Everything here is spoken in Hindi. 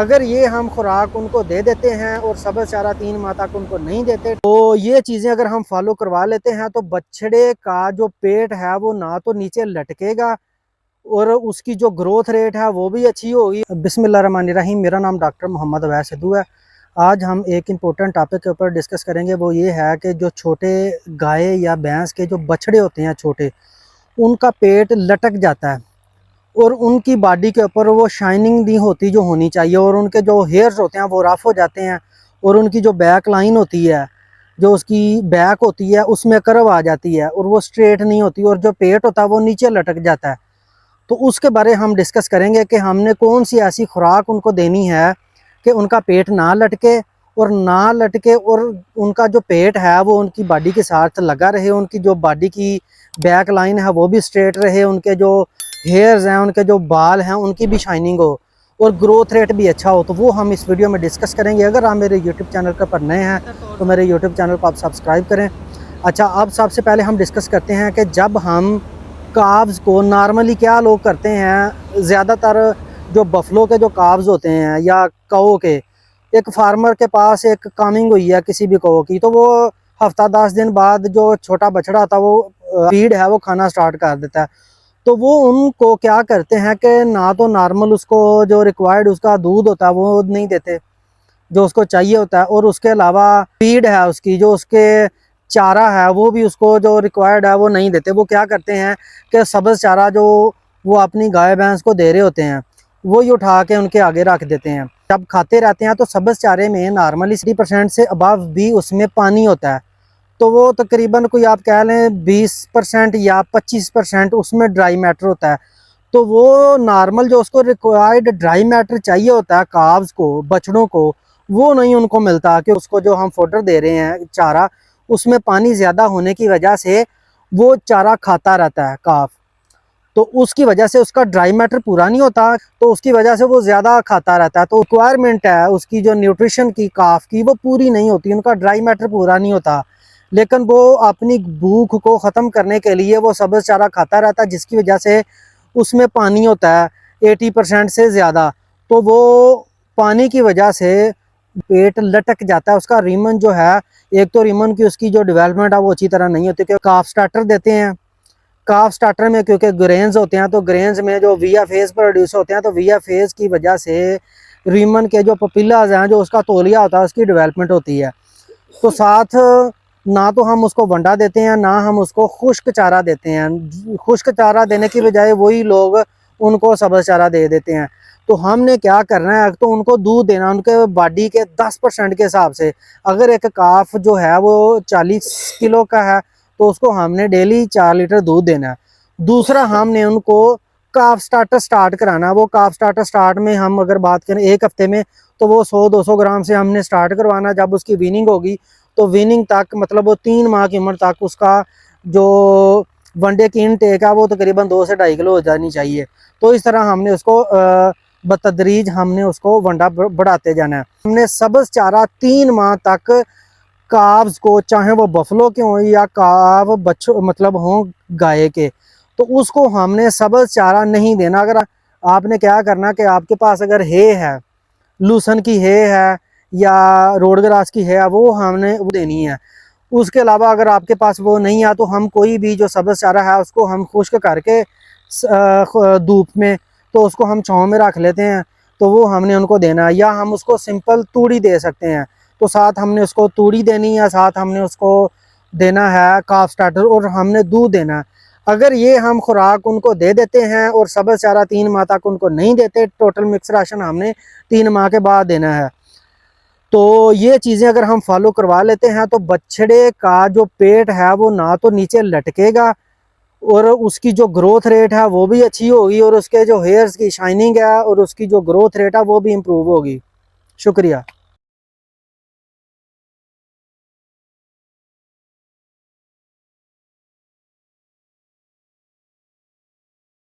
अगर ये हम खुराक उनको दे देते हैं और सब्ज़ चारा 3 माह तक उनको नहीं देते, तो ये चीज़ें अगर हम फॉलो करवा लेते हैं तो बछड़े का जो पेट है वो ना तो नीचे लटकेगा और उसकी जो ग्रोथ रेट है वो भी अच्छी होगी। बिस्मिल्लाहिर्रहमानिर्रहीम। मेरा नाम डॉक्टर मोहम्मद अवैस सिद्धू है। आज हम एक इम्पोर्टेंट टॉपिक के ऊपर डिस्कस करेंगे। वो ये है कि जो छोटे गाय या भैंस के जो बछड़े होते हैं छोटे, उनका पेट लटक जाता है और उनकी बॉडी के ऊपर वो शाइनिंग नहीं होती जो होनी चाहिए, और उनके जो हेयर्स होते हैं वो रफ हो जाते हैं, और उनकी जो बैक लाइन होती है, जो उसकी बैक होती है, उसमें कर्व आ जाती है और वो स्ट्रेट नहीं होती, और जो पेट होता है वो नीचे लटक जाता है। तो उसके बारे हम डिस्कस करेंगे कि हमने कौन सी ऐसी खुराक उनको देनी है कि उनका पेट ना लटके और उनका जो पेट है वो उनकी बॉडी के साथ लगा रहे, उनकी जो बॉडी की बैक लाइन है वो भी स्ट्रेट रहे, उनके जो हेयर्स हैं, उनके जो बाल हैं, उनकी भी शाइनिंग हो और ग्रोथ रेट भी अच्छा हो। तो वो हम इस वीडियो में डिस्कस करेंगे। अगर आप मेरे यूट्यूब चैनल पर नए हैं तो मेरे यूट्यूब चैनल को आप सब्सक्राइब करें। अच्छा, अब सबसे पहले हम डिस्कस करते हैं कि जब हम काव्स को नॉर्मली क्या लोग करते हैं, ज़्यादातर जो बफलो के जो काव्स होते हैं या कौ के, एक फार्मर के पास एक कामिंग हुई है किसी भी कौ की, तो वो हफ्ता 10 दिन बाद जो छोटा बछड़ा था वो फीड है वो खाना स्टार्ट कर देता है। तो वो उनको क्या करते हैं कि ना तो नॉर्मल उसको जो रिक्वायर्ड उसका दूध होता है वो नहीं देते जो उसको चाहिए होता है, और उसके अलावा फीड है उसकी, जो उसके चारा है वो भी उसको जो रिक्वायर्ड है वो नहीं देते। वो क्या करते हैं कि सब्ज़ चारा जो वो अपनी गाय भैंस को दे रहे होते हैं वो ही उठा के उनके आगे रख देते हैं। जब खाते रहते हैं तो सब्ज़ चारे में नॉर्मली 30% से अबव भी उसमें पानी होता है, तो वो तकरीबन कोई आप कह लें 20% या 25% उसमें ड्राई मैटर होता है। तो वो नॉर्मल जो उसको रिक्वायर्ड ड्राई मैटर चाहिए होता है काव्स को, बछड़ों को, वो नहीं उनको मिलता, कि उसको जो हम फोडर दे रहे हैं चारा, उसमें पानी ज़्यादा होने की वजह से वो चारा खाता रहता है काफ, तो उसकी वजह से उसका ड्राई मैटर पूरा नहीं होता, तो उसकी वजह से वो ज़्यादा खाता रहता है। तो रिक्वायरमेंट है उसकी जो न्यूट्रिशन की काफ की वो पूरी नहीं होती, उनका ड्राई मैटर पूरा नहीं होता, लेकिन वो अपनी भूख को ख़त्म करने के लिए वो सब्ज़ चारा खाता रहता है, जिसकी वजह से उसमें पानी होता है 80% से ज़्यादा। तो वो पानी की वजह से पेट लटक जाता है उसका। रीमन जो है, एक तो रीमन की उसकी जो डेवलपमेंट है वो अच्छी तरह नहीं होती, क्योंकि काफ स्टार्टर देते हैं। काफ स्टार्टर में क्योंकि ग्रेन्स होते हैं, तो ग्रेन्स में जो विया फेज प्रोड्यूस होते हैं, तो विया फेज की वजह से रीमन के जो पपिलाज हैं, जो उसका तौलिया होता है, उसकी डेवलपमेंट होती है। तो साथ ना तो हम उसको वंडा देते हैं, ना हम उसको खुश्क चारा देते हैं। खुश्क चारा देने की बजाय वही लोग उनको सब्ज़ चारा दे देते हैं। तो हमने क्या करना है, तो उनको दूध देना उनके बॉडी के 10% के हिसाब से। अगर एक काफ जो है वो 40 किलो का है तो उसको हमने डेली 4 लीटर दूध देना है। दूसरा, हमने उनको काफ स्टार्टर स्टार्ट कराना। वो काफ स्टार्टर स्टार्ट में हम अगर बात करें एक हफ्ते में, तो वो 100-200 ग्राम से हमने स्टार्ट करवाना। जब उसकी वीनिंग होगी तो वीनिंग तक, मतलब वो 3 माह की उम्र तक, उसका जो वनडे की इनटेक है वो तकरीबन 2 से 2.5 किलो हो जानी चाहिए। तो इस तरह हमने उसको बतदरीज हमने उसको वंडा बढ़ाते जाना है। हमने सब्ज़ चारा 3 माह तक काव्स को, चाहे वो बफलो के हों या काव बच्चों मतलब हों गाय के, तो उसको हमने सब्ज़ चारा नहीं देना। अगर आपने क्या करना कि आपके पास अगर है लूसन की है या रोड ग्रास की है, वो हमने वो देनी है। उसके अलावा अगर आपके पास वो नहीं है तो हम कोई भी जो सब्ज़ चारा है उसको हम खुश्क करके धूप में, तो उसको हम छाँव में रख लेते हैं, तो वो हमने उनको देना है। या हम उसको सिंपल तूड़ी दे सकते हैं, तो साथ हमने उसको तूड़ी देनी है, साथ हमने उसको देना है काफ स्टार्टर, और हमने दूध देना है। अगर ये हम खुराक उनको दे देते हैं और सब्ज़ चारा 3 माह तक उनको नहीं देते, टोटल मिक्स राशन हमने 3 माह के बाद देना है। तो ये चीज़ें अगर हम फॉलो करवा लेते हैं तो बछड़े का जो पेट है वो ना तो नीचे लटकेगा, और उसकी जो ग्रोथ रेट है वो भी अच्छी होगी, और उसके जो हेयर्स की शाइनिंग है और उसकी जो ग्रोथ रेट है वो भी इम्प्रूव होगी। शुक्रिया।